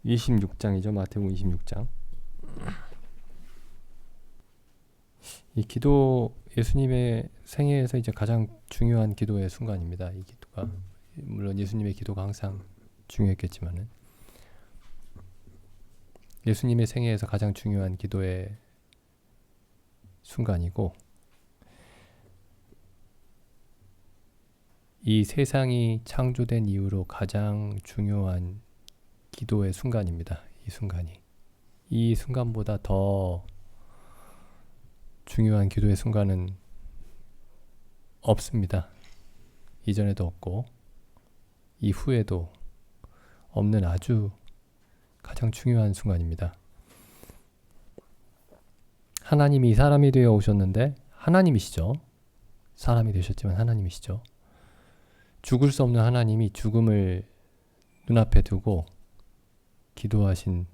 26장이죠. 마태복음 26장. 이 기도 예수님의 생애에서 이제 가장 중요한 기도의 순간입니다. 이 기도가 물론 예수님의 기도가 항상 중요했겠지만은 예수님의 생애에서 가장 중요한 기도의 순간이고 이 세상이 창조된 이후로 가장 중요한 기도의 순간입니다. 이 순간보다 더 중요한 기도의 순간은 없습니다. 이전에도 없고 이후에도 없는 아주 가장 중요한 순간입니다. 하나님이 사람이 되어 오셨는데 하나님이시죠. 사람이 되셨지만 하나님이시죠. 죽을 수 없는 하나님이 죽음을 눈앞에 두고 기도하신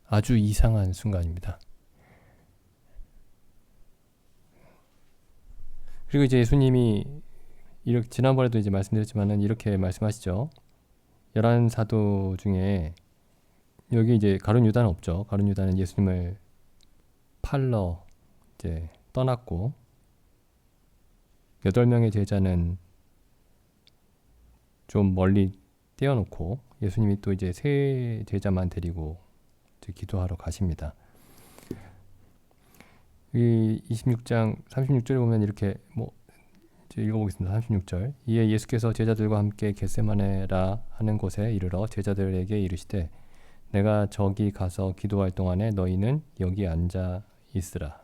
아주 이상한 순간입니다. 그리고 이제 예수님이 이렇게 지난번에도 이제 말씀드렸지만은 이렇게 말씀하시죠. 11사도 중에 여기 이제 가룟 유다는 없죠. 가룟 유다는 예수님을 팔러 이제 떠났고 8명의 제자는 좀 멀리 떼어놓고 예수님이 또 이제 세 제자만 데리고 이제 기도하러 가십니다. 이 26장 36절에 보면 이렇게 이제 읽어보겠습니다. 36절. 이에 예수께서 제자들과 함께 겟세마네라 하는 곳에 이르러 제자들에게 이르시되 내가 저기 가서 기도할 동안에 너희는 여기 앉아 있으라.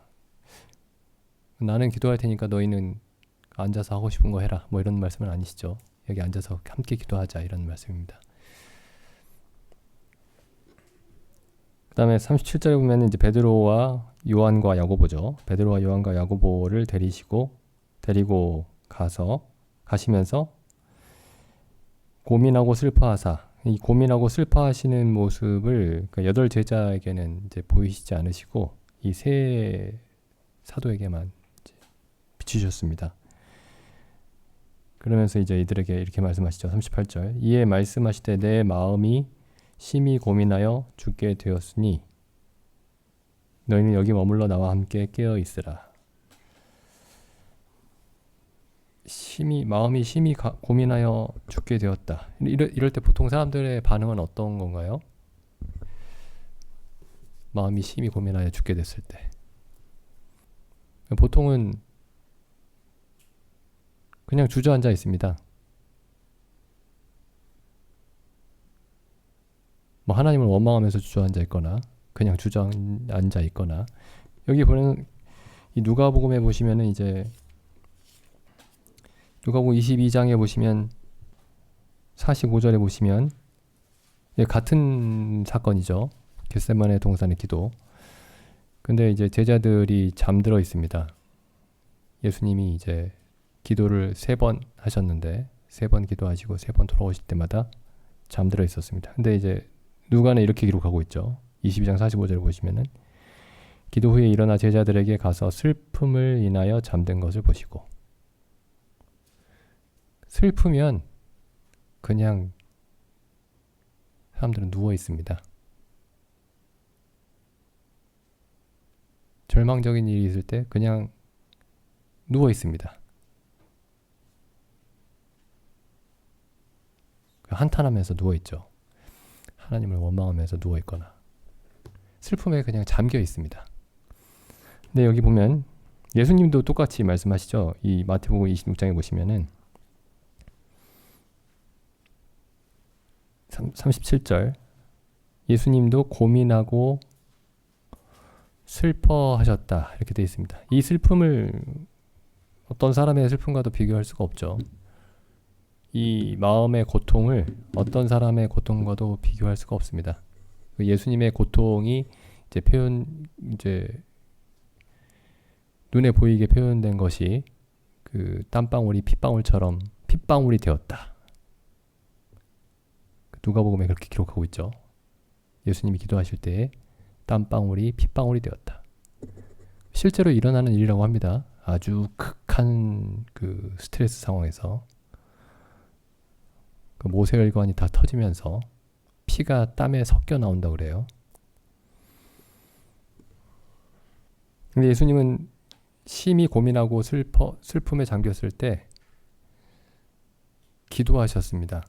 나는 기도할 테니까 너희는 앉아서 하고 싶은 거 해라. 이런 말씀은 아니시죠. 여기 앉아서 함께 기도하자 이런 말씀입니다. 그 다음에 37절에 보면 이제 베드로와 요한과 야고보죠. 베드로와 요한과 야고보를 데리고 가시면서 고민하고 슬퍼하사 이 고민하고 슬퍼하시는 모습을 그 8 제자에게는 이제 보이시지 않으시고 이 세 사도에게만 이제 비추셨습니다. 그러면서 이제 이들에게 이렇게 말씀하시죠. 38절. 이에 말씀하시되 내 마음이 심히 고민하여 죽게 되었으니 너희는 여기 머물러 나와 함께 깨어 있으라. 마음이 심히 고민하여 죽게 되었다. 이럴 때 보통 사람들의 반응은 어떤 건가요? 마음이 심히 고민하여 죽게 됐을 때 보통은 그냥 주저앉아 있습니다. 하나님을 원망하면서 주저앉아 있거나 그냥 주저앉아 있거나 여기 보는 이 누가복음에 보시면은 이제 누가복음 22장에 보시면 45절에 보시면 같은 사건이죠. 겟세마네 동산의 기도. 근데 이제 제자들이 잠들어 있습니다. 예수님이 이제 기도를 3번 하셨는데 3번 기도하시고 3번 돌아오실 때마다 잠들어 있었습니다. 근데 이제 누가는 이렇게 기록하고 있죠. 22장 45절을 보시면은 기도 후에 일어나 제자들에게 가서 슬픔을 인하여 잠든 것을 보시고 슬프면 그냥 사람들은 누워 있습니다. 절망적인 일이 있을 때 그냥 누워 있습니다. 한탄하면서 누워 있죠. 하나님을 원망하면서 누워 있거나 슬픔에 그냥 잠겨 있습니다. 근데 여기 보면 예수님도 똑같이 말씀하시죠. 이 마태복음 26장에 보시면은 37절 예수님도 고민하고 슬퍼하셨다 이렇게 되어 있습니다. 이 슬픔을 어떤 사람의 슬픔과도 비교할 수가 없죠. 이 마음의 고통을 어떤 사람의 고통과도 비교할 수가 없습니다. 예수님의 고통이 이제 눈에 보이게 표현된 것이 그 땀방울이 핏방울이 되었다. 누가복음에 그렇게 기록하고 있죠. 예수님이 기도하실 때 땀방울이 핏방울이 되었다. 실제로 일어나는 일이라고 합니다. 아주 극한 그 스트레스 상황에서 그 모세혈관이 다 터지면서 피가 땀에 섞여 나온다고 그래요. 근데 예수님은 심히 고민하고 슬픔에 잠겼을 때 기도하셨습니다.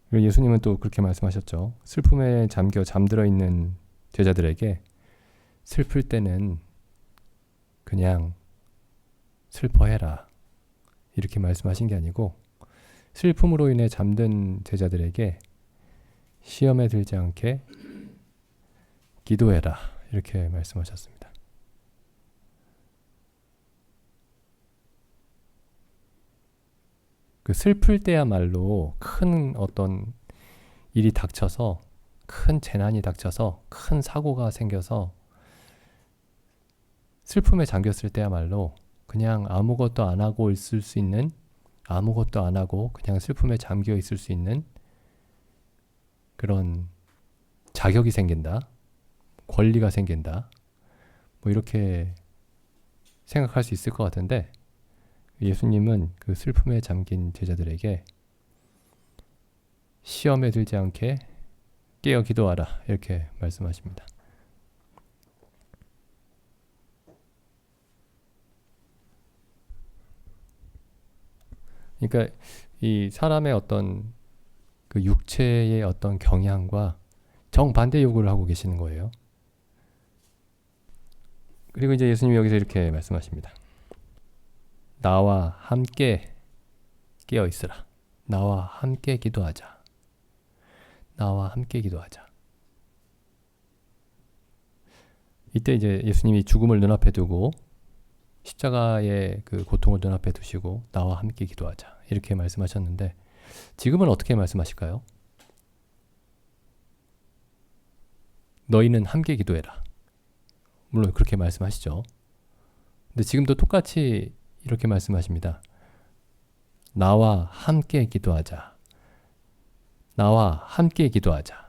그리고 예수님은 또 그렇게 말씀하셨죠. 슬픔에 잠겨 잠들어 있는 제자들에게 슬플 때는 그냥 슬퍼해라, 이렇게 말씀하신 게 아니고 슬픔으로 인해 잠든 제자들에게 시험에 들지 않게 기도해라, 이렇게 말씀하셨습니다. 그 슬플 때야말로 큰 어떤 일이 닥쳐서, 큰 재난이 닥쳐서, 큰 사고가 생겨서 슬픔에 잠겼을 때야말로 그냥 아무것도 안 하고 있을 수 있는, 아무것도 안 하고 그냥 슬픔에 잠겨 있을 수 있는 그런 자격이 생긴다, 권리가 생긴다, 뭐 이렇게 생각할 수 있을 것 같은데, 예수님은 그 슬픔에 잠긴 제자들에게 시험에 들지 않게 깨어 기도하라, 이렇게 말씀하십니다. 그러니까 이 사람의 어떤 그 육체의 어떤 경향과 정반대 요구를 하고 계시는 거예요. 그리고 이제 예수님이 여기서 이렇게 말씀하십니다. 나와 함께 깨어 있으라. 나와 함께 기도하자. 나와 함께 기도하자. 이때 이제 예수님이 죽음을 눈앞에 두고 십자가의 그 고통을 눈앞에 두시고 나와 함께 기도하자, 이렇게 말씀하셨는데, 지금은 어떻게 말씀하실까요? 너희는 함께 기도해라. 물론 그렇게 말씀하시죠. 근데 지금도 똑같이 이렇게 말씀하십니다. 나와 함께 기도하자. 나와 함께 기도하자.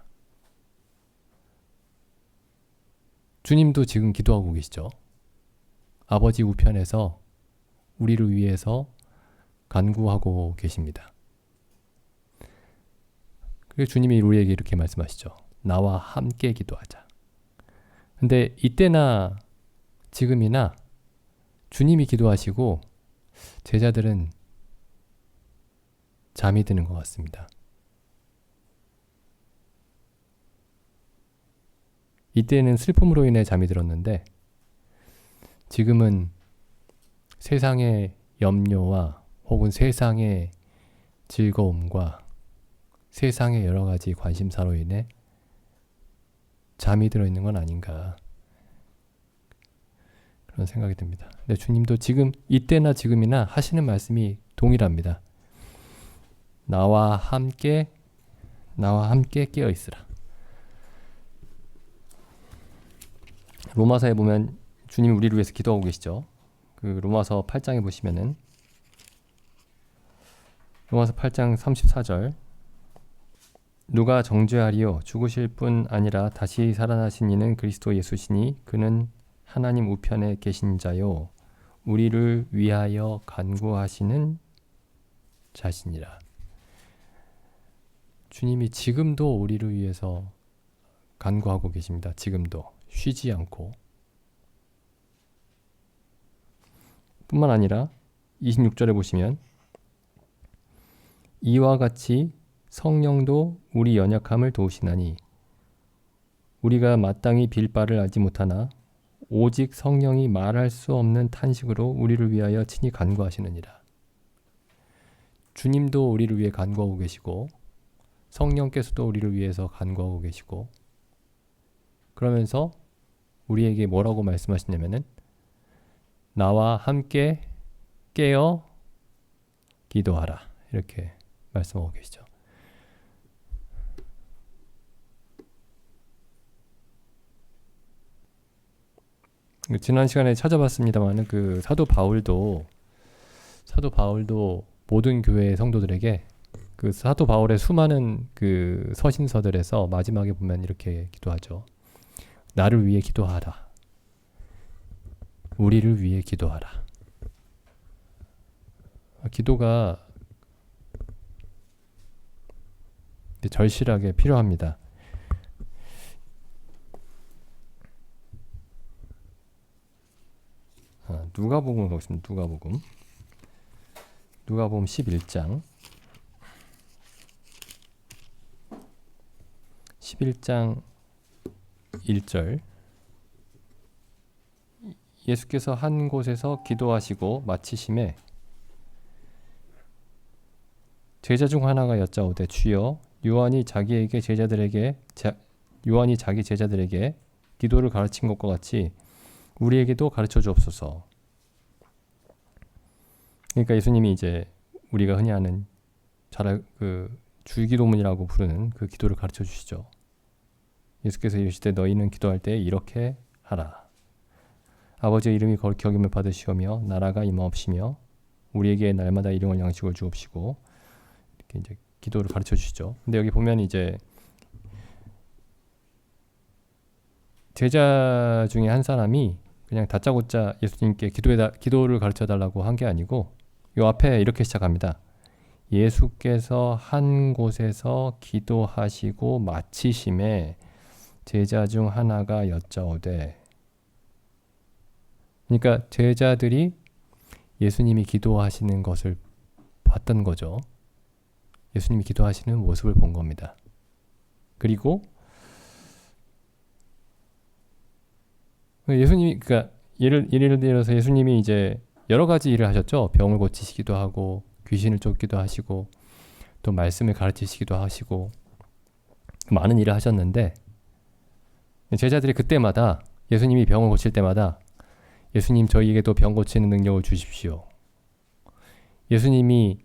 주님도 지금 기도하고 계시죠. 아버지 우편에서 우리를 위해서 간구하고 계십니다. 그리고 주님이 우리에게 이렇게 말씀하시죠. 나와 함께 기도하자. 근데 이때나 지금이나 주님이 기도하시고 제자들은 잠이 드는 것 같습니다. 이때는 슬픔으로 인해 잠이 들었는데 지금은 세상의 염려와 혹은 세상의 즐거움과 세상의 여러 가지 관심사로 인해 잠이 들어있는 건 아닌가, 그런 생각이 듭니다. 근데 주님도 지금 이때나 지금이나 하시는 말씀이 동일합니다. 나와 함께 깨어 있으라. 로마서에 보면 주님이 우리를 위해서 기도하고 계시죠. 그 로마서 8장에 보시면은 로마서 8장 34절, 누가 정죄하리요? 죽으실 뿐 아니라 다시 살아나신 이는 그리스도 예수시니 그는 하나님 우편에 계신 자요 우리를 위하여 간구하시는 자시니라. 주님이 지금도 우리를 위해서 간구하고 계십니다. 지금도 쉬지 않고. 뿐만 아니라 26절에 보시면 이와 같이 성령도 우리 연약함을 도우시나니 우리가 마땅히 빌 바를 알지 못하나 오직 성령이 말할 수 없는 탄식으로 우리를 위하여 친히 간구하시느니라. 주님도 우리를 위해 간구하고 계시고 성령께서도 우리를 위해서 간구하고 계시고, 그러면서 우리에게 뭐라고 말씀하시냐면은 나와 함께 깨어 기도하라, 이렇게 말씀하고 계시죠. 지난 시간에 찾아봤습니다만 그 사도 바울도 모든 교회 성도들에게 그 사도 바울의 수많은 그 서신서들에서 마지막에 보면 이렇게 기도하죠. 나를 위해 기도하라. 우리를 위해 기도하라. 기도가 절실하게 필요합니다. 누가복음을 보겠습니다. 누가복음 11장 1절 예수께서 한 곳에서 기도하시고 마치심에 제자 중 하나가 여짜오되 주여 요한이 자기 제자들에게 기도를 가르친 것과 같이 우리에게도 가르쳐 주옵소서. 그러니까 예수님이 이제 우리가 흔히 아는 주기도문이라고 부르는 그 기도를 가르쳐 주시죠. 예수께서 이르시되 너희는 기도할 때 이렇게 하라. 아버지의 이름이 거룩히 여김을 받으시오며 나라가 임하옵시며 우리에게 날마다 일용할 양식을 주옵시고 이렇게 이제 기도를 가르쳐 주시죠. 근데 여기 보면 이제 제자 중에 한 사람이 그냥 다짜고짜 예수님께 기도를 가르쳐 달라고 한 게 아니고 요 앞에 이렇게 시작합니다. 예수께서 한 곳에서 기도하시고 마치심에 제자 중 하나가 여짜오되, 그러니까 제자들이 예수님이 기도하시는 것을 봤던 거죠. 예수님이 기도하시는 모습을 본 겁니다. 그리고 예수님이 그러니까 예를 들어서 예수님이 이제 여러 가지 일을 하셨죠. 병을 고치시기도 하고 귀신을 쫓기도 하시고 또 말씀을 가르치시기도 하시고 많은 일을 하셨는데 제자들이 그때마다 예수님이 병을 고칠 때마다 예수님 저희에게도 병 고치는 능력을 주십시오. 예수님이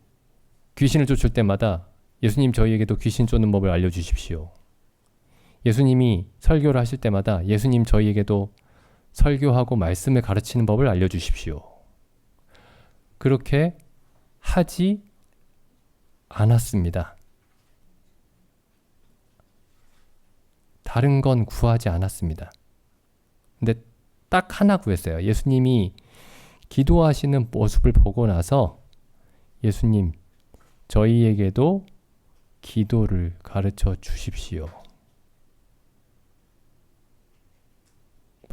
귀신을 쫓을 때마다 예수님 저희에게도 귀신 쫓는 법을 알려주십시오. 예수님이 설교를 하실 때마다 예수님 저희에게도 설교하고 말씀을 가르치는 법을 알려주십시오. 그렇게 하지 않았습니다. 다른 건 구하지 않았습니다. 근데 딱 하나 구했어요. 예수님이 기도하시는 모습을 보고 나서 예수님, 저희에게도 기도를 가르쳐 주십시오.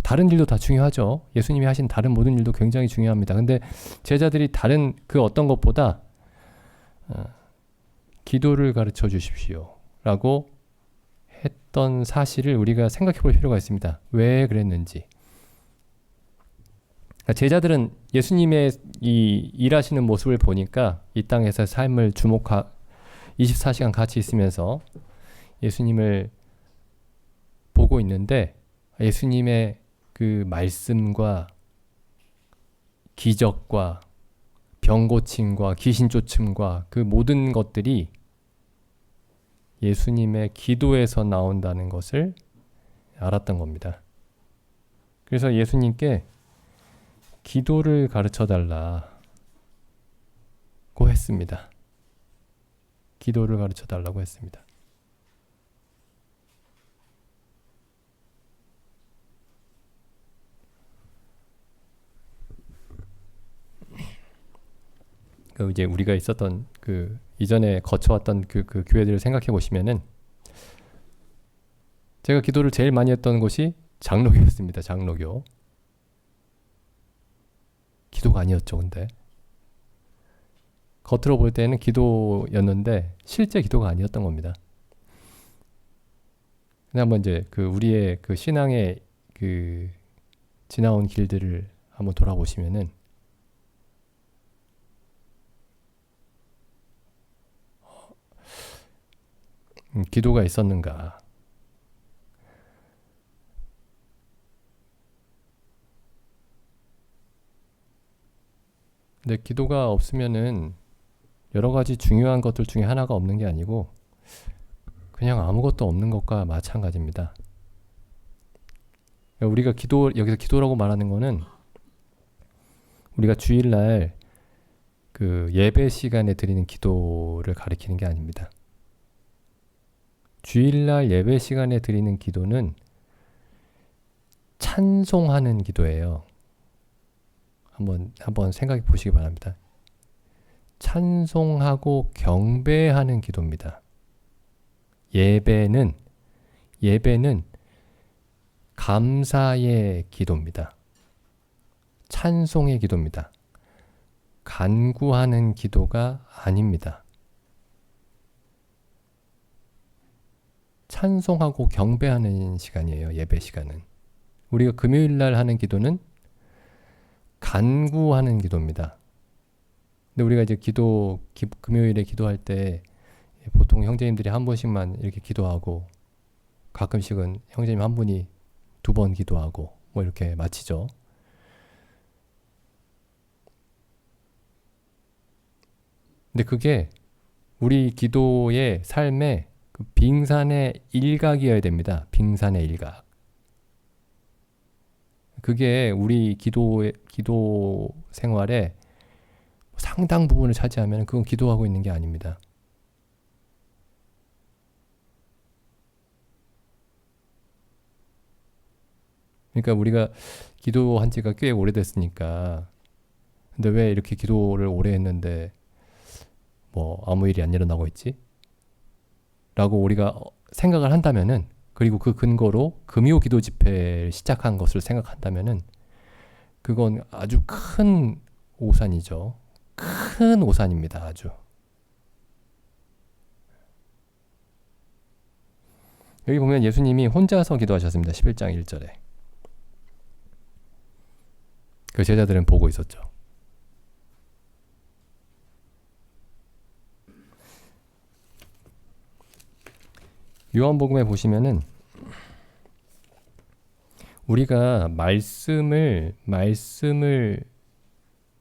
다른 일도 다 중요하죠. 예수님이 하신 다른 모든 일도 굉장히 중요합니다. 근데 제자들이 다른 그 어떤 것보다 기도를 가르쳐 주십시오 라고 했던 사실을 우리가 생각해 볼 필요가 있습니다. 왜 그랬는지. 그러니까 제자들은 예수님의 이 일하시는 모습을 보니까 이 땅에서 삶을 24시간 같이 있으면서 예수님을 보고 있는데 예수님의 그 말씀과 기적과 병 고침과 귀신 쫓음과 그 모든 것들이 예수님의 기도에서 나온다는 것을 알았던 겁니다. 그래서 예수님께 기도를 가르쳐 달라고 했습니다. 기도를 가르쳐 달라고 했습니다. 이제 우리가 있었던 그 이전에 거쳐왔던 그 교회들을 생각해 보시면은 제가 기도를 제일 많이 했던 곳이 장로교였습니다. 장로교. 기도가 아니었죠, 근데. 겉으로 볼 때는 기도였는데 실제 기도가 아니었던 겁니다. 근데 한번 이제 그 우리의 그 신앙의 그 지나온 길들을 한번 돌아보시면은 기도가 있었는가? 근데 기도가 없으면은 여러 가지 중요한 것들 중에 하나가 없는 게 아니고 그냥 아무것도 없는 것과 마찬가지입니다. 우리가 여기서 기도라고 말하는 거는 우리가 주일날 그 예배 시간에 드리는 기도를 가리키는 게 아닙니다. 주일날 예배 시간에 드리는 기도는 찬송하는 기도예요. 한번 생각해 보시기 바랍니다. 찬송하고 경배하는 기도입니다. 예배는 감사의 기도입니다. 찬송의 기도입니다. 간구하는 기도가 아닙니다. 찬송하고 경배하는 시간이에요. 예배 시간은. 우리가 금요일 날 하는 기도는 간구하는 기도입니다. 근데 우리가 이제 금요일에 기도할 때 보통 형제님들이 한 번씩만 이렇게 기도하고 가끔씩은 형제님 한 분이 2번 기도하고 뭐 이렇게 마치죠. 근데 그게 우리 기도의 삶의 그 빙산의 일각이어야 됩니다. 빙산의 일각. 그게 우리 기도 생활의 상당 부분을 차지하면 그건 기도하고 있는 게 아닙니다. 그러니까 우리가 기도한 지가 꽤 오래됐으니까 근데 왜 이렇게 기도를 오래 했는데 뭐 아무 일이 안 일어나고 있지? 라고 우리가 생각을 한다면은 그리고 그 근거로 금요 기도 집회를 시작한 것을 생각한다면은 그건 아주 큰 오산이죠. 큰 오산입니다. 아주. 여기 보면 예수님이 혼자서 기도하셨습니다. 11장 1절에. 그 제자들은 보고 있었죠. 요한복음에 보시면은 우리가 말씀을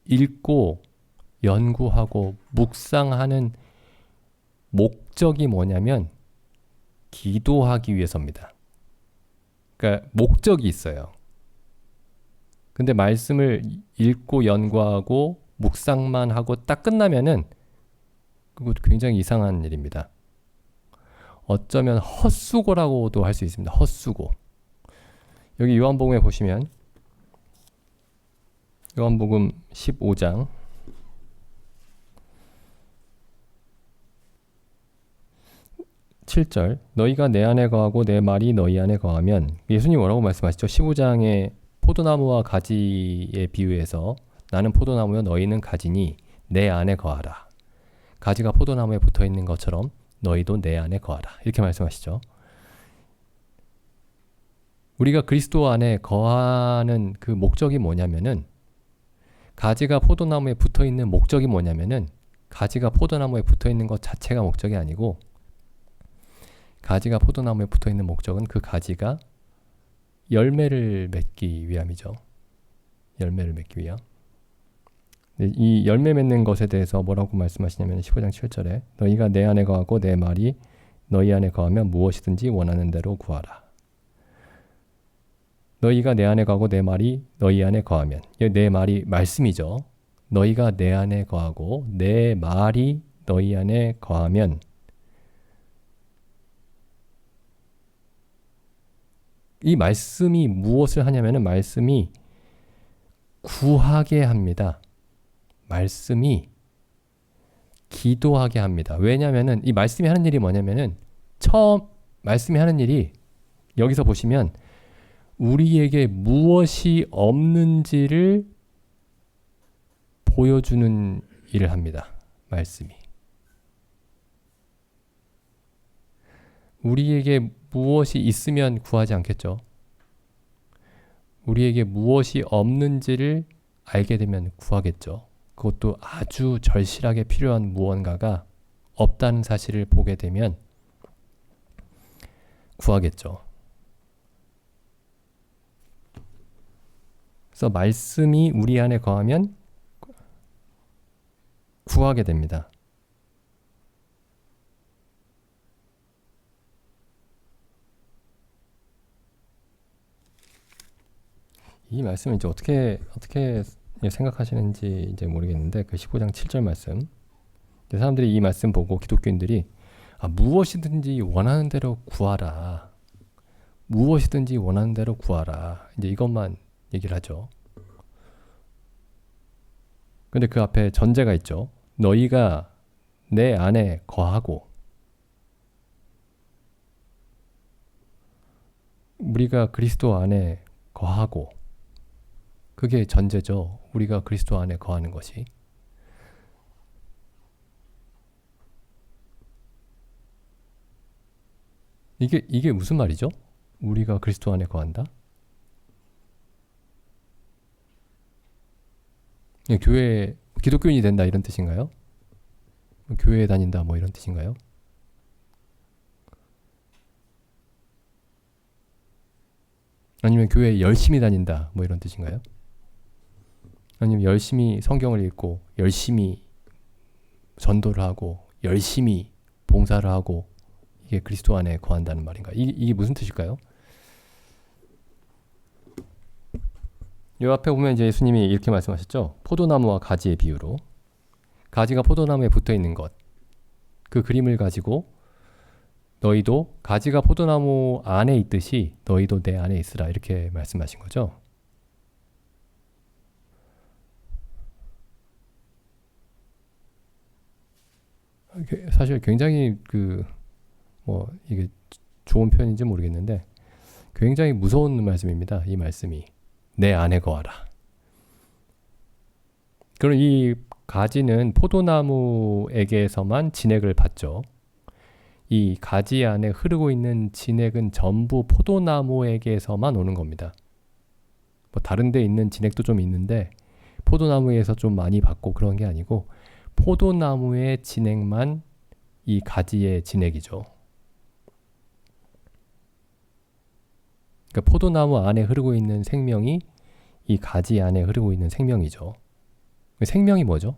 읽고 연구하고 묵상하는 목적이 뭐냐면 기도하기 위해서입니다. 그러니까 목적이 있어요. 근데 말씀을 읽고 연구하고 묵상만 하고 딱 끝나면은 그거 굉장히 이상한 일입니다. 어쩌면 헛수고라고도 할 수 있습니다. 헛수고. 여기 요한복음에 보시면 요한복음 15장 7절 너희가 내 안에 거하고 내 말이 너희 안에 거하면 예수님 뭐라고 말씀하시죠? 15장에 포도나무와 가지에 비유해서 나는 포도나무여 너희는 가지니 내 안에 거하라. 가지가 포도나무에 붙어있는 것처럼 너희도 내 안에 거하라. 이렇게 말씀하시죠. 우리가 그리스도 안에 거하는 그 목적이 뭐냐면은 가지가 포도나무에 붙어있는 목적이 뭐냐면은 가지가 포도나무에 붙어있는 것 자체가 목적이 아니고 가지가 포도나무에 붙어있는 목적은 그 가지가 열매를 맺기 위함이죠. 열매를 맺기 위함. 이 열매 맺는 것에 대해서 뭐라고 말씀하시냐면 15장 7절에 너희가 내 안에 거하고 내 말이 너희 안에 거하면 무엇이든지 원하는 대로 구하라. 너희가 내 안에 거하고 내 말이 너희 안에 거하면 내 말이 말씀이죠. 너희가 내 안에 거하고 내 말이 너희 안에 거하면 이 말씀이 무엇을 하냐면은 말씀이 구하게 합니다. 말씀이 기도하게 합니다. 왜냐면은 이 말씀이 하는 일이 뭐냐면은 말씀이 하는 일이 여기서 보시면 우리에게 무엇이 없는지를 보여주는 일을 합니다. 말씀이. 우리에게 무엇이 있으면 구하지 않겠죠. 우리에게 무엇이 없는지를 알게 되면 구하겠죠. 그것도 아주 절실하게 필요한 무언가가 없다는 사실을 보게 되면 구하겠죠. 그래서 말씀이 우리 안에 거하면 구하게 됩니다. 이 말씀을 이제 어떻게 생각하시는지 이제 모르겠는데 그 15장 7절 말씀. 사람들이 이 말씀 보고 기독교인들이 무엇이든지 원하는 대로 구하라. 무엇이든지 원하는 대로 구하라. 이제 이것만 얘기를 하죠. 근데 그 앞에 전제가 있죠. 너희가 내 안에 거하고, 우리가 그리스도 안에 거하고, 그게 전제죠. 우리가 그리스도 안에 거하는 것이. 이게 무슨 말이죠? 우리가 그리스도 안에 거한다? 교회, 기독교인이 된다 이런 뜻인가요? 교회에 다닌다 뭐 이런 뜻인가요? 아니면 교회에 열심히 다닌다 뭐 이런 뜻인가요? 아니면 열심히 성경을 읽고 열심히 전도를 하고 열심히 봉사를 하고 이게 그리스도 안에 거한다는 말인가? 이게 무슨 뜻일까요? 이 앞에 보면 이제 예수님이 이렇게 말씀하셨죠. 포도나무와 가지의 비유로. 가지가 포도나무에 붙어 있는 것. 그 그림을 가지고 너희도 가지가 포도나무 안에 있듯이 너희도 내 안에 있으라 이렇게 말씀하신 거죠. 사실 굉장히 이게 좋은 표현인지 모르겠는데 굉장히 무서운 말씀입니다. 이 말씀이. 내 안에 거하라. 그럼 이 가지는 포도나무에게서만 진액을 받죠. 이 가지 안에 흐르고 있는 진액은 전부 포도나무에게서만 오는 겁니다. 뭐 다른 데 있는 진액도 좀 있는데 포도나무에서 좀 많이 받고 그런 게 아니고 포도나무의 진액만 이 가지의 진액이죠. 그러니까 포도나무 안에 흐르고 있는 생명이 이 가지 안에 흐르고 있는 생명이죠. 생명이 뭐죠?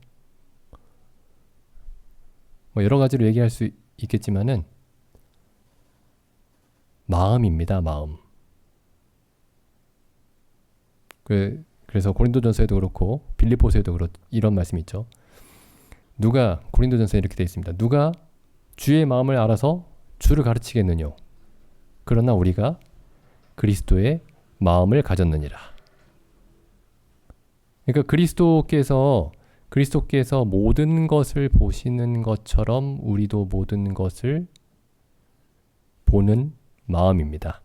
뭐 여러 가지로 얘기할 수 있겠지만은 마음입니다. 마음. 그래서 고린도전서에도 그렇고 빌립보서에도 이런 말씀이 있죠. 고린도전서에 이렇게 되어 있습니다. 누가 주의 마음을 알아서 주를 가르치겠느냐? 그러나 우리가 그리스도의 마음을 가졌느니라. 그러니까 그리스도께서 모든 것을 보시는 것처럼 우리도 모든 것을 보는 마음입니다.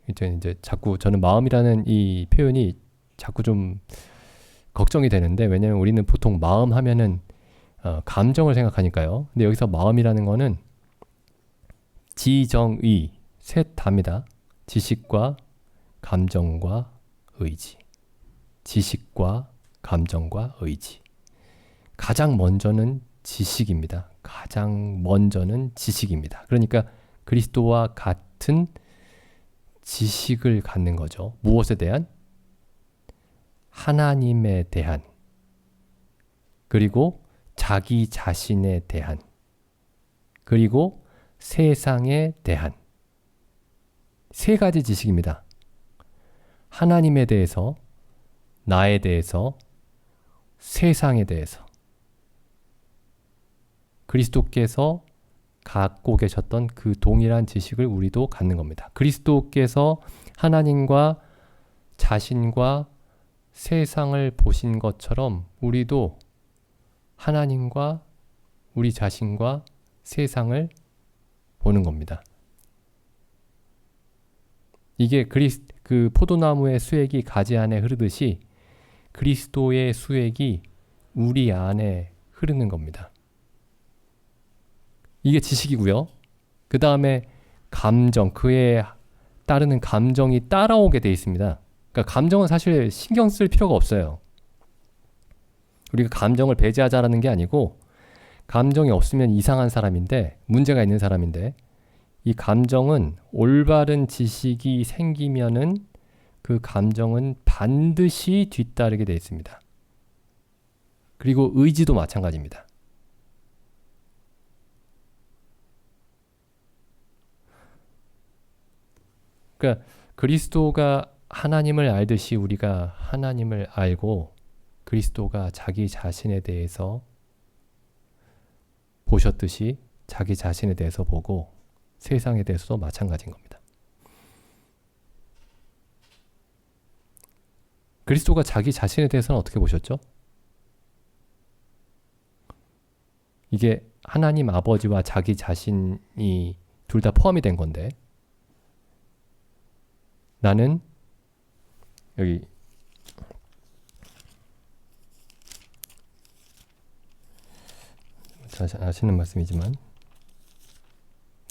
이제 자꾸 저는 마음이라는 이 표현이 자꾸 좀 걱정이 되는데 왜냐하면 우리는 보통 마음 하면은 감정을 생각하니까요. 근데 여기서 마음이라는 거는 지정의 셋 답니다. 지식과 감정과 의지. 지식과 감정과 의지. 가장 먼저는 지식입니다. 가장 먼저는 지식입니다. 그러니까 그리스도와 같은 지식을 갖는 거죠. 무엇에 대한? 하나님에 대한, 그리고 자기 자신에 대한, 그리고 세상에 대한 세 가지 지식입니다. 하나님에 대해서, 나에 대해서, 세상에 대해서. 그리스도께서 갖고 계셨던 그 동일한 지식을 우리도 갖는 겁니다. 그리스도께서 하나님과 자신과 세상을 보신 것처럼 우리도 하나님과 우리 자신과 세상을 보는 겁니다. 이게 그 포도나무의 수액이 가지 안에 흐르듯이 그리스도의 수액이 우리 안에 흐르는 겁니다. 이게 지식이고요. 그 다음에 감정, 그에 따르는 감정이 따라오게 돼 있습니다. 그러니까 감정은 사실 신경 쓸 필요가 없어요. 우리가 감정을 배제하자라는 게 아니고 감정이 없으면 이상한 사람인데 문제가 있는 사람인데 이 감정은 올바른 지식이 생기면은 그 감정은 반드시 뒤따르게 돼 있습니다. 그리고 의지도 마찬가지입니다. 그러니까 그리스도가 하나님을 알듯이 우리가 하나님을 알고 그리스도가 자기 자신에 대해서 보셨듯이 자기 자신에 대해서 보고 세상에 대해서도 마찬가지인 겁니다. 그리스도가 자기 자신에 대해서는 어떻게 보셨죠? 이게 하나님 아버지와 자기 자신이 둘 다 포함이 된 건데, 나는 여기 잘 아시는 말씀이지만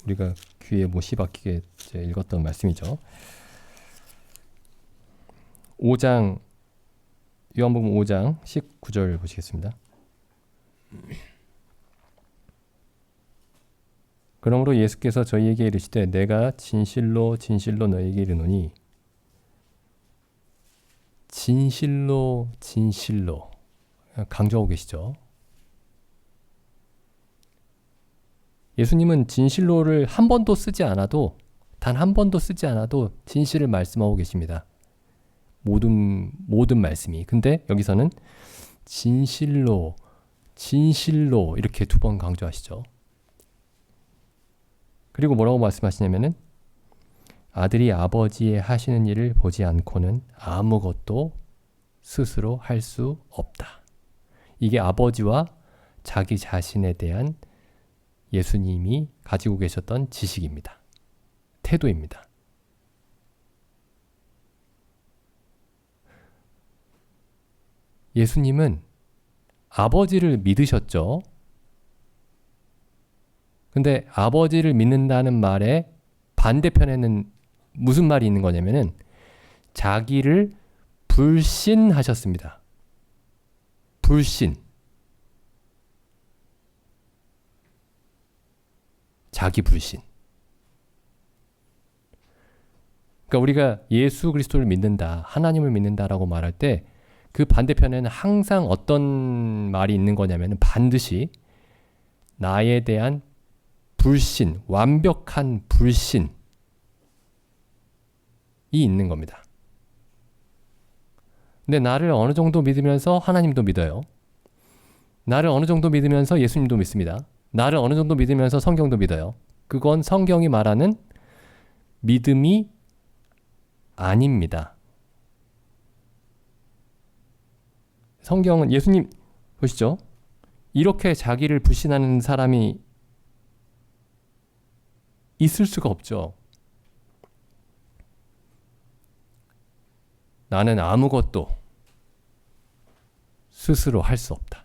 우리가 귀에 못이 박히게 읽었던 말씀이죠. 5장 요한복음 5장 19절 보시겠습니다. 그러므로 예수께서 저희에게 이르시되 내가 진실로 진실로 너희에게 이르노니, 진실로 진실로 강조하고 계시죠. 예수님은 진실로를 한 번도 쓰지 않아도, 단 한 번도 쓰지 않아도 진실을 말씀하고 계십니다. 모든 말씀이. 근데 여기서는 진실로 진실로 이렇게 2번 강조하시죠. 그리고 뭐라고 말씀하시냐면은 아들이 아버지의 하시는 일을 보지 않고는 아무것도 스스로 할 수 없다. 이게 아버지와 자기 자신에 대한 예수님이 가지고 계셨던 지식입니다. 태도입니다. 예수님은 아버지를 믿으셨죠. 근데 아버지를 믿는다는 말의 반대편에는 무슨 말이 있는 거냐면은 자기를 불신하셨습니다. 불신. 자기 불신. 그러니까 우리가 예수 그리스도를 믿는다, 하나님을 믿는다라고 말할 때 그 반대편에는 항상 어떤 말이 있는 거냐면 반드시 나에 대한 불신, 완벽한 불신이 있는 겁니다. 근데 나를 어느 정도 믿으면서 하나님도 믿어요. 나를 어느 정도 믿으면서 예수님도 믿습니다. 나를 어느 정도 믿으면서 성경도 믿어요. 그건 성경이 말하는 믿음이 아닙니다. 성경은 예수님 보시죠. 이렇게 자기를 불신하는 사람이 있을 수가 없죠. 나는 아무것도 스스로 할 수 없다.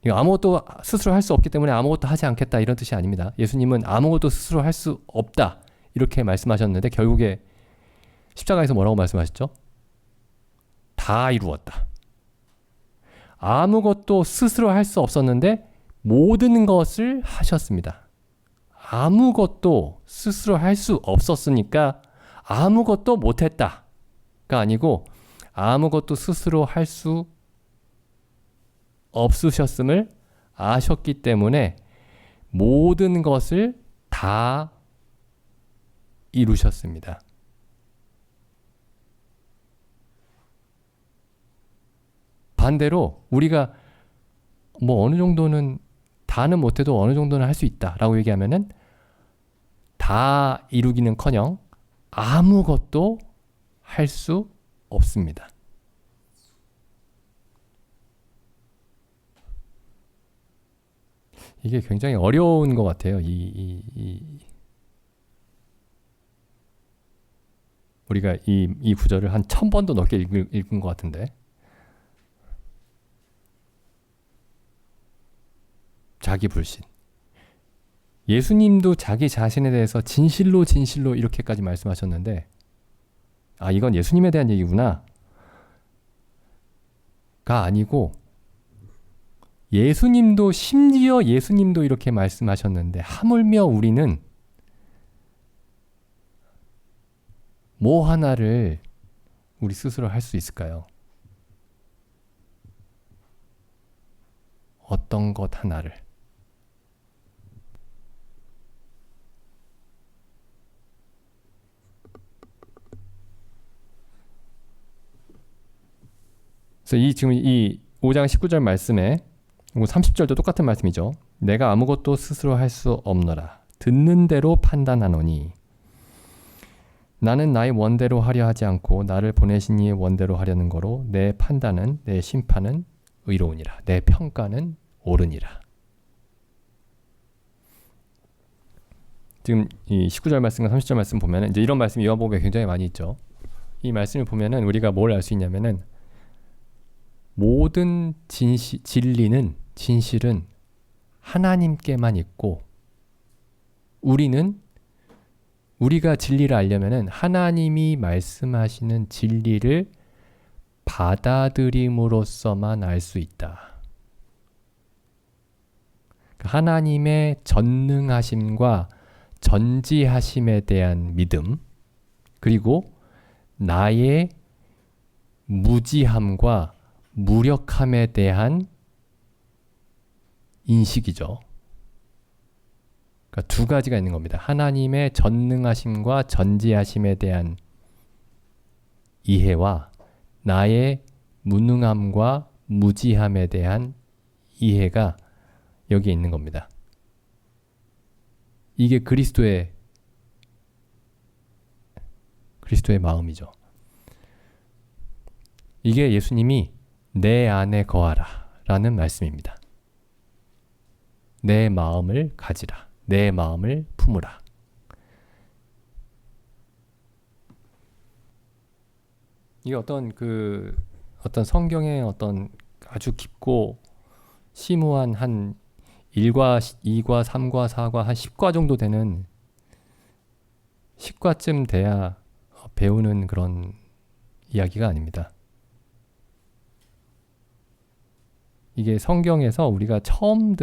아무것도 스스로 할 수 없기 때문에 아무것도 하지 않겠다 이런 뜻이 아닙니다. 예수님은 아무것도 스스로 할 수 없다 이렇게 말씀하셨는데 결국에 십자가에서 뭐라고 말씀하셨죠? 다 이루었다. 아무것도 스스로 할 수 없었는데 모든 것을 하셨습니다. 아무것도 스스로 할 수 없었으니까 아무것도 못했다가 아니고 아무것도 스스로 할 수 없으셨음을 아셨기 때문에 모든 것을 다 이루셨습니다. 반대로 우리가 뭐 어느 정도는 다는 못해도 어느 정도는 할 수 있다라고 얘기하면은 다 이루기는커녕 아무것도 할 수 없습니다. 이게 굉장히 어려운 것 같아요. 우리가 이 구절을 한 1000번도 넘게 읽은 것 같은데. 자기 불신. 예수님도 자기 자신에 대해서 진실로 진실로 이렇게까지 말씀하셨는데, 아, 이건 예수님에 대한 얘기구나 가 아니고 심지어 예수님도 이렇게 말씀하셨는데 하물며 우리는 뭐 하나를 우리 스스로 할 수 있을까요? 어떤 것 하나를. 그래서 지금 이 5장 19절 말씀에 30절도 똑같은 말씀이죠. 내가 아무것도 스스로 할 수 없노라. 듣는 대로 판단하노니 나는 나의 원대로 하려 하지 않고 나를 보내신 이의 원대로 하려는 거로 내 판단은 내 심판은 의로우니라. 내 평가는 옳으니라. 지금 이 19절 말씀과 30절 말씀 보면은 이제 이런 말씀이 요한복음에 굉장히 많이 있죠. 이 말씀을 보면은 우리가 뭘 알 수 있냐면은 모든 진리는 진실은 하나님께만 있고 우리가 진리를 알려면은 하나님이 말씀하시는 진리를 받아들임으로써만 알 수 있다. 하나님의 전능하심과 전지하심에 대한 믿음, 그리고 나의 무지함과 무력함에 대한 인식이죠. 그러니까 두 가지가 있는 겁니다. 하나님의 전능하심과 전지하심에 대한 이해와 나의 무능함과 무지함에 대한 이해가 여기에 있는 겁니다. 이게 그리스도의 마음이죠. 이게 예수님이 내 안에 거하라 라는 말씀입니다. 내 마음을 가지라. 내 마음을 품으라. 이게 어떤 성경의 어떤 아주 깊고 심오한 한 1과 2과 3과 4과 한 10과 정도 되는 10과쯤 돼야 배우는 그런 이야기가 아닙니다. 이게 성경에서 우리가 처음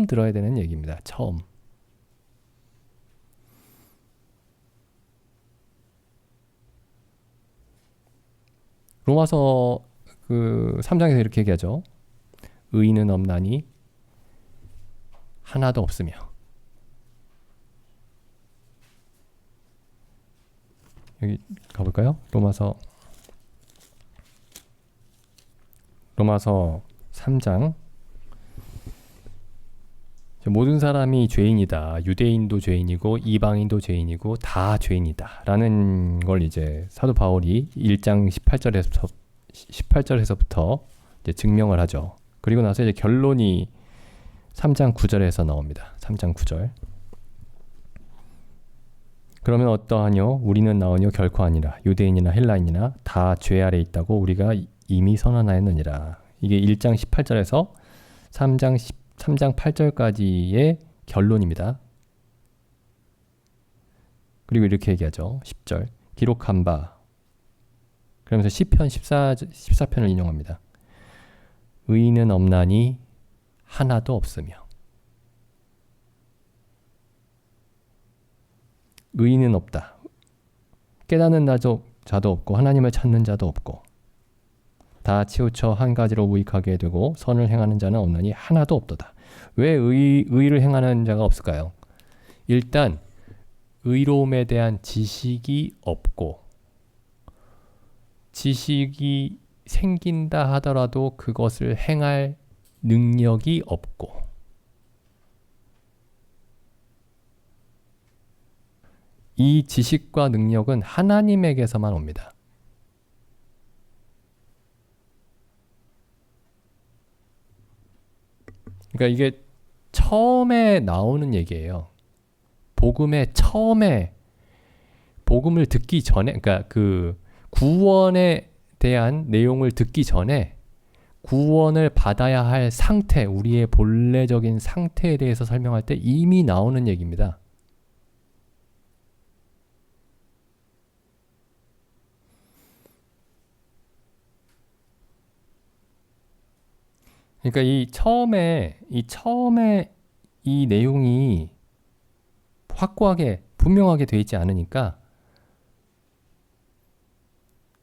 들어야 되는 얘기입니다. 처음. 로마서 3장에서 이렇게 얘기하죠. 의인은 없나니 하나도 없으며. 여기 가볼까요? 로마서 3장. 모든 사람이 죄인이다. 유대인도 죄인이고 이방인도 죄인이고 다 죄인이다. 라는 걸 이제 사도 바울이 1장 18절에서부터 이제 증명을 하죠. 그리고 나서 이제 결론이 3장 9절에서 나옵니다. 3장 9절. 그러면 어떠하뇨? 우리는 나으뇨? 결코 아니라. 유대인이나 헬라인이나 다 죄 아래 있다고 우리가 이미 선언하였느니라. 이게 1장 18절에서 3장 8절까지의 결론입니다. 그리고 이렇게 얘기하죠. 10절. 기록한 바. 그러면서 시편 14편을 인용합니다. 의인은 없나니 하나도 없으며. 의인은 없다. 깨닫는 자도 없고 하나님을 찾는 자도 없고 다 치우쳐 한 가지로 무익하게 되고 선을 행하는 자는 없나니 하나도 없도다. 왜 의를 행하는 자가 없을까요? 일단 의로움에 대한 지식이 없고 지식이 생긴다 하더라도 그것을 행할 능력이 없고 이 지식과 능력은 하나님에게서만 옵니다. 그러니까 이게 처음에 나오는 얘기예요. 복음의 처음에 복음을 듣기 전에 그러니까 그 구원에 대한 내용을 듣기 전에 구원을 받아야 할 상태, 우리의 본래적인 상태에 대해서 설명할 때 이미 나오는 얘기입니다. 그러니까 이 처음에 이 내용이 확고하게 분명하게 돼 있지 않으니까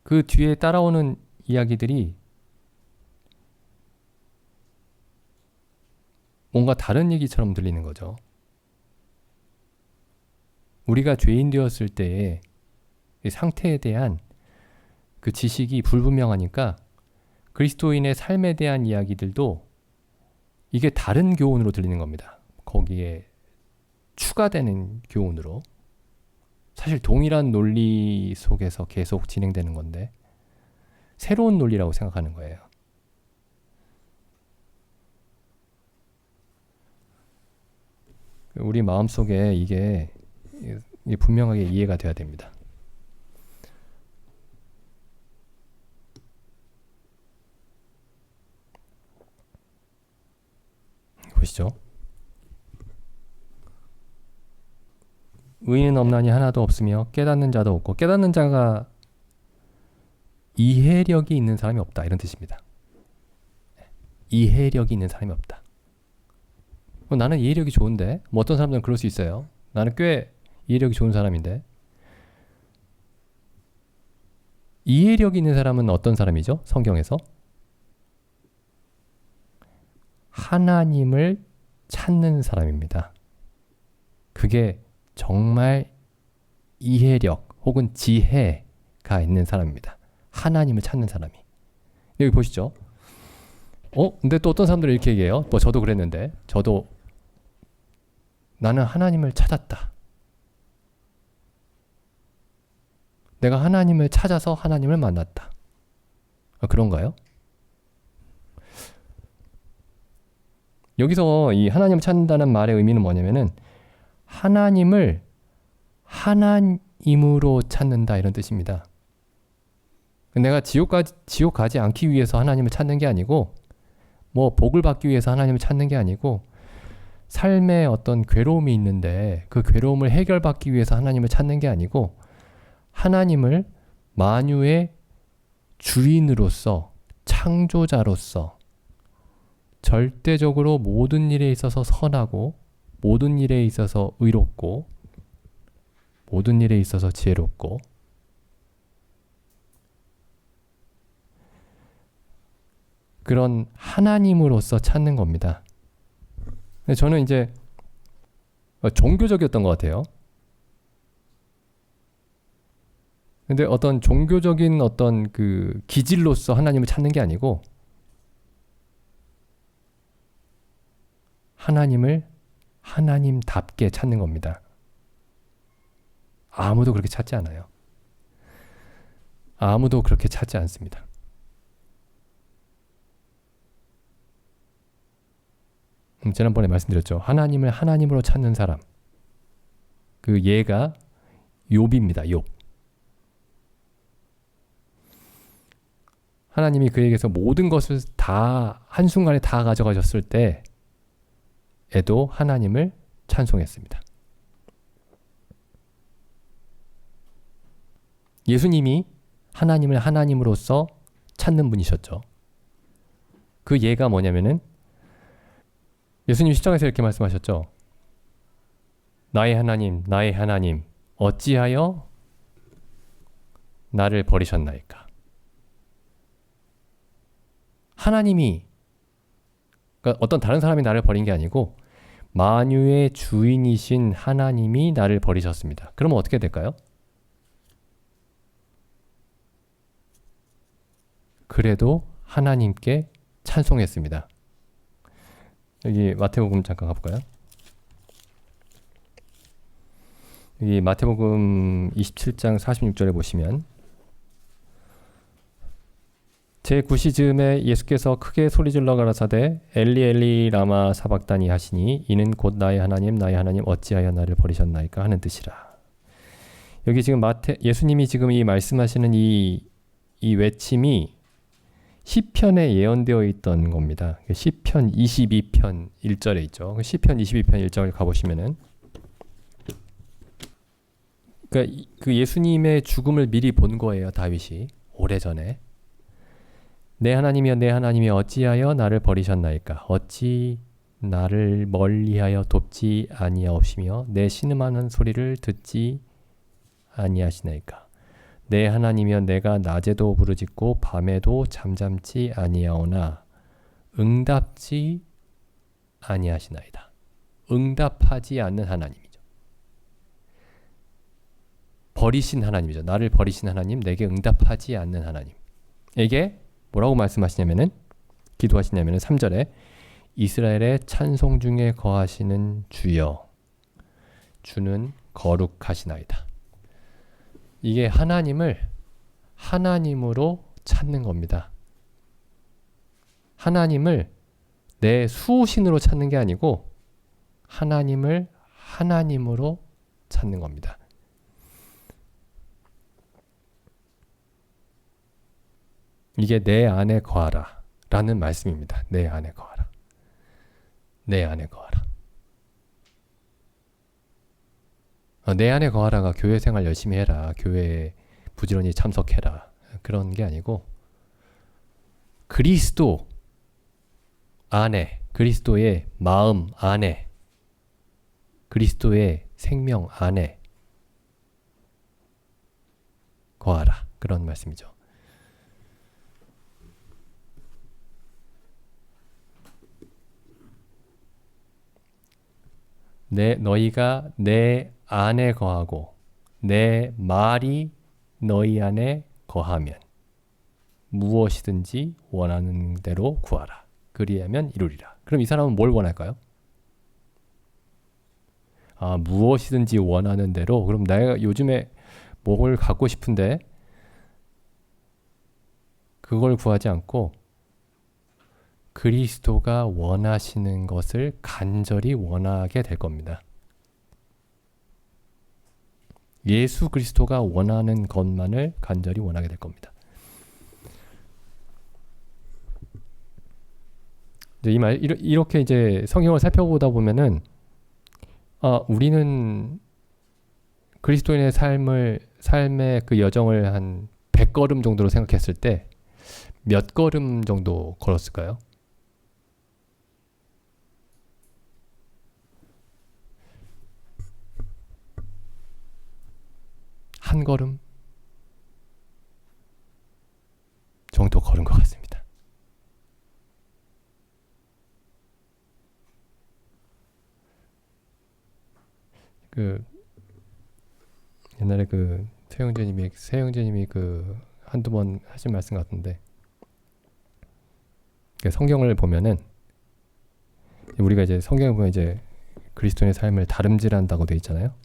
그 뒤에 따라오는 이야기들이 뭔가 다른 얘기처럼 들리는 거죠. 우리가 죄인 되었을 때의 상태에 대한 그 지식이 불분명하니까 그리스도인의 삶에 대한 이야기들도 이게 다른 교훈으로 들리는 겁니다. 거기에 추가되는 교훈으로. 사실 동일한 논리 속에서 계속 진행되는 건데 새로운 논리라고 생각하는 거예요. 우리 마음속에 이게 분명하게 이해가 돼야 됩니다. 보시죠. 의인은 없나니 하나도 없으며 깨닫는 자도 없고, 깨닫는 자가 이해력이 있는 사람이 없다, 이런 뜻입니다. 이해력이 있는 사람이 없다. 나는 이해력이 좋은데, 뭐 어떤 사람들은 그럴 수 있어요. 나는 꽤 이해력이 좋은 사람인데. 이해력이 있는 사람은 어떤 사람이죠? 성경에서 하나님을 찾는 사람입니다. 그게 정말 이해력 혹은 지혜가 있는 사람입니다. 하나님을 찾는 사람이. 여기 보시죠. 근데 또 어떤 사람들은 이렇게 얘기해요. 뭐 저도 그랬는데, 저도 나는 하나님을 찾았다. 내가 하나님을 찾아서 하나님을 만났다. 그런가요? 여기서 이 하나님을 찾는다는 말의 의미는 뭐냐면은 하나님을 하나님으로 찾는다, 이런 뜻입니다. 내가 지옥 가지 않기 위해서 하나님을 찾는 게 아니고, 뭐 복을 받기 위해서 하나님을 찾는 게 아니고, 삶에 어떤 괴로움이 있는데 그 괴로움을 해결받기 위해서 하나님을 찾는 게 아니고, 하나님을 만유의 주인으로서, 창조자로서 절대적으로 모든 일에 있어서 선하고, 모든 일에 있어서 의롭고, 모든 일에 있어서 지혜롭고, 그런 하나님으로서 찾는 겁니다. 근데 저는 이제 종교적이었던 것 같아요. 근데 어떤 종교적인 어떤 그 기질로서 하나님을 찾는 게 아니고, 하나님을 하나님답게 찾는 겁니다. 아무도 그렇게 찾지 않아요. 아무도 그렇게 찾지 않습니다. 지난번에 말씀드렸죠. 하나님을 하나님으로 찾는 사람. 그 예가 욥입니다. 욥. 하나님이 그에게서 모든 것을 다 한순간에 다 가져가셨을 때에도 하나님을 찬송했습니다. 예수님이 하나님을 하나님으로서 찾는 분이셨죠. 그 예가 뭐냐면은 예수님 십장에서 이렇게 말씀하셨죠. 나의 하나님, 어찌하여 나를 버리셨나이까. 하나님이, 그러니까 어떤 다른 사람이 나를 버린 게 아니고 만유의 주인이신 하나님이 나를 버리셨습니다. 그러면 어떻게 될까요? 그래도 하나님께 찬송했습니다. 여기 마태복음 잠깐 가볼까요? 여기 마태복음 27장 46절에 보시면 제9시쯤에 예수께서 크게 소리질러 가라사대 엘리 엘리 라마 사박다니 하시니 이는 곧 나의 하나님 어찌하여 나를 버리셨나이까 하는 뜻이라. 여기 지금 예수님이 지금 이 말씀하시는 이 외침이 시편에 예언되어 있던 겁니다. 시편 22편 1절에 있죠. 시편 22편 1절 가보시면은 그러니까 그 예수님의 죽음을 미리 본 거예요. 다윗이 오래전에. 내 하나님이여 어찌하여 나를 버리셨나이까. 어찌 나를 멀리하여 돕지 아니하옵시며 내 신음하는 소리를 듣지 아니하시나이까. 내 하나님이여 내가 낮에도 부르짖고 밤에도 잠잠치 아니하오나 응답지 아니하시나이다. 응답하지 않는 하나님이죠. 버리신 하나님이죠. 나를 버리신 하나님, 내게 응답하지 않는 하나님에게 뭐라고 말씀하시냐면은, 기도하시냐면은 3절에 이스라엘의 찬송 중에 거하시는 주여, 주는 거룩하시나이다. 이게 하나님을 하나님으로 찾는 겁니다. 하나님을 내 수호신으로 찾는 게 아니고 하나님을 하나님으로 찾는 겁니다. 이게 내 안에 거하라 라는 말씀입니다. 내 안에 거하라. 내 안에 거하라. 내 안에 거하라가 교회 생활 열심히 해라, 교회에 부지런히 참석해라, 그런 게 아니고 그리스도 안에, 그리스도의 마음 안에, 그리스도의 생명 안에 거하라, 그런 말씀이죠. 너희가 내 안에 거하고 내 말이 너희 안에 거하면 무엇이든지 원하는 대로 구하라. 그리하면 이루리라. 그럼 이 사람은 뭘 원할까요? 무엇이든지 원하는 대로. 그럼 내가 요즘에 뭘 갖고 싶은데 그걸 구하지 않고 그리스도가 원하시는 것을 간절히 원하게 될 겁니다. 예수 그리스도가 원하는 것만을 간절히 원하게 될 겁니다. 이렇게 이제 성경을 살펴보다 보면은 우리는 그리스도인의 삶의 그 여정을 한 100걸음 정도로 생각했을 때 몇 걸음 정도 걸었을까요? 한 걸음 정도 걸은 것 같습니다. 옛날에 세영재님이 한두 번 하신 말씀 같은데, 성경을 보면은 우리가 이제 성경을 보면 이제 그리스도인의 삶을 다름질한다고 돼 있잖아요.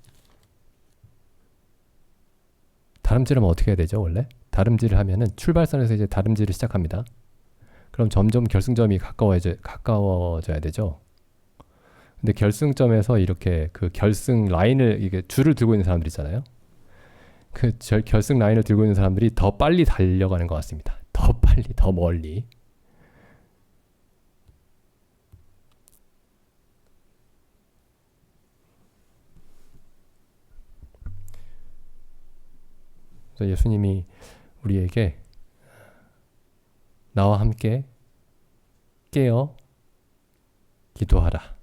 다름질하면 어떻게 해야 되죠, 원래? 다름질을 하면은 출발선에서 이제 다름질을 시작합니다. 그럼 점점 결승점이 가까워져야 되죠. 근데 결승점에서 이렇게 그 결승 라인을, 이게 줄을 들고 있는 사람들 있잖아요. 그 결승 라인을 들고 있는 사람들이 더 빨리 달려가는 것 같습니다. 더 빨리, 더 멀리. 그래서 예수님이 우리에게 나와 함께 깨어 기도하라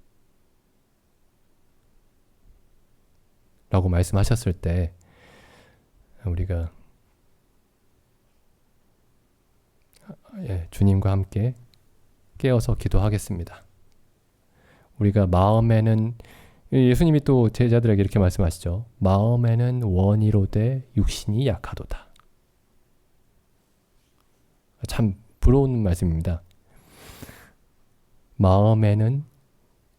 라고 말씀하셨을 때 우리가 주님과 함께 깨어서 기도하겠습니다. 우리가 마음에는, 예수님이 또 제자들에게 이렇게 말씀하시죠. 마음에는 원이로되 육신이 약하도다. 참 부러운 말씀입니다. 마음에는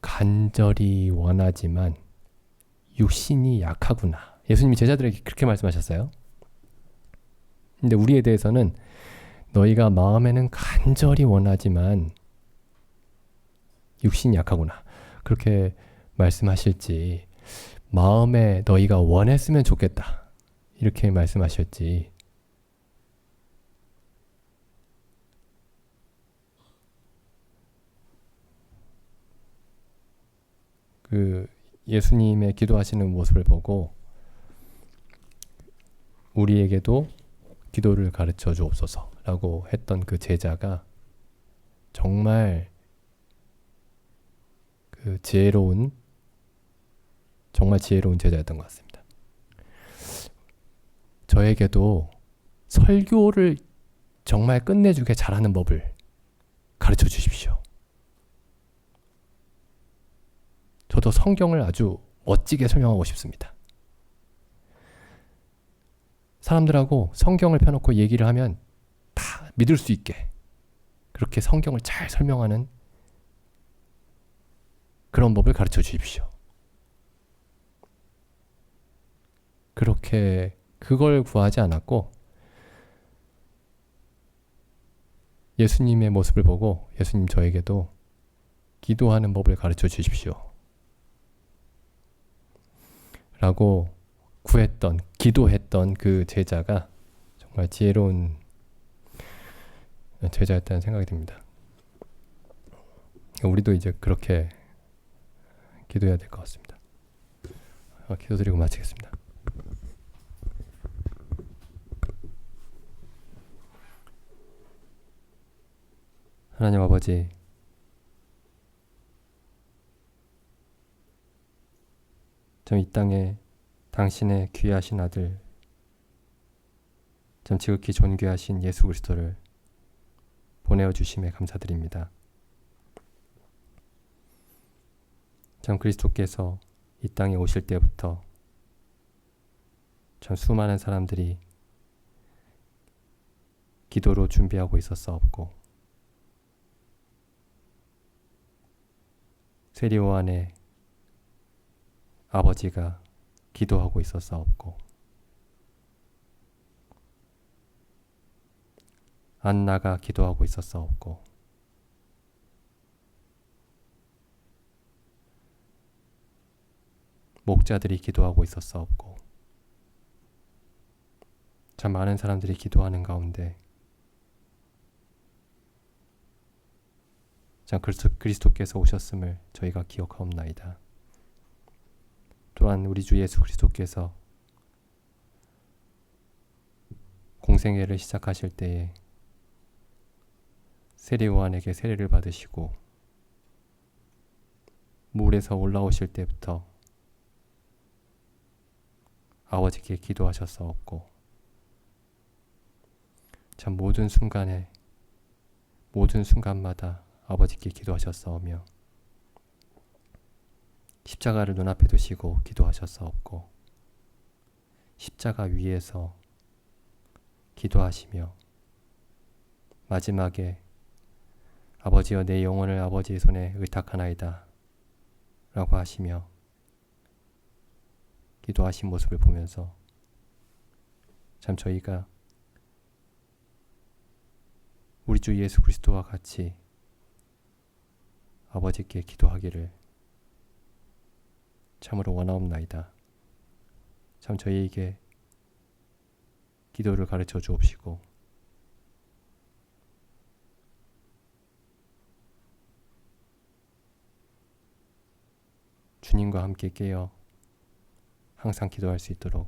간절히 원하지만 육신이 약하구나. 예수님이 제자들에게 그렇게 말씀하셨어요. 근데 우리에 대해서는 너희가 마음에는 간절히 원하지만 육신이 약하구나, 그렇게 말씀하실지, 마음에 너희가 원했으면 좋겠다, 이렇게 말씀하실지, 예수님의 기도하시는 모습을 보고 우리에게도 기도를 가르쳐 주옵소서라고 했던 그 제자가 정말 정말 지혜로운 제자였던 것 같습니다. 저에게도 설교를 정말 끝내주게 잘하는 법을 가르쳐 주십시오. 저도 성경을 아주 멋지게 설명하고 싶습니다. 사람들하고 성경을 펴놓고 얘기를 하면 다 믿을 수 있게 그렇게 성경을 잘 설명하는 그런 법을 가르쳐 주십시오. 그렇게 그걸 구하지 않았고 예수님의 모습을 보고 예수님, 저에게도 기도하는 법을 가르쳐 주십시오 라고 기도했던 그 제자가 정말 지혜로운 제자였다는 생각이 듭니다. 우리도 이제 그렇게 기도해야 될 것 같습니다. 기도드리고 마치겠습니다. 하나님 아버지, 이 땅에 당신의 귀하신 아들, 지극히 존귀하신 예수 그리스도를 보내어 주심에 감사드립니다. 그리스도께서 이 땅에 오실 때부터 수많은 사람들이 기도로 준비하고 있었사옵고, 세리오 안에 아버지가 기도하고 있었사옵고, 안나가 기도하고 있었사옵고, 목자들이 기도하고 있었사옵고, 참 많은 사람들이 기도하는 가운데 그리스도께서 오셨음을 저희가 기억하옵나이다. 또한 우리 주 예수 그리스도께서 공생애를 시작하실 때에 세례 요한에게 세례를 받으시고, 물에서 올라오실 때부터 아버지께 기도하셨사옵고, 참 모든 순간마다 아버지께 기도하셨사오며, 십자가를 눈앞에 두시고 기도하셨사옵고, 십자가 위에서 기도하시며, 마지막에 아버지여 내 영혼을 아버지의 손에 의탁하나이다 라고 하시며 기도하신 모습을 보면서 참 저희가 우리 주 예수 그리스도와 같이 아버지께 기도하기를 참으로 원하옵나이다. 참 저희에게 기도를 가르쳐 주옵시고, 주님과 함께 깨어 항상 기도할 수 있도록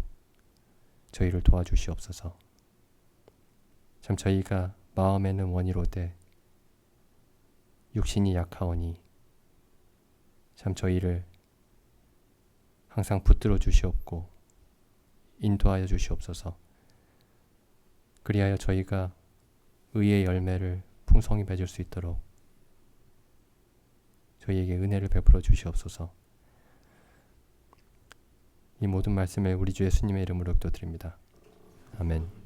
저희를 도와주시옵소서. 참 저희가 마음에는 원이로되 육신이 약하오니 참 저희를 항상 붙들어 주시옵고 인도하여 주시옵소서. 그리하여 저희가 의의 열매를 풍성히 맺을 수 있도록 저희에게 은혜를 베풀어 주시옵소서. 이 모든 말씀을 우리 주 예수님의 이름으로 기도드립니다. 아멘.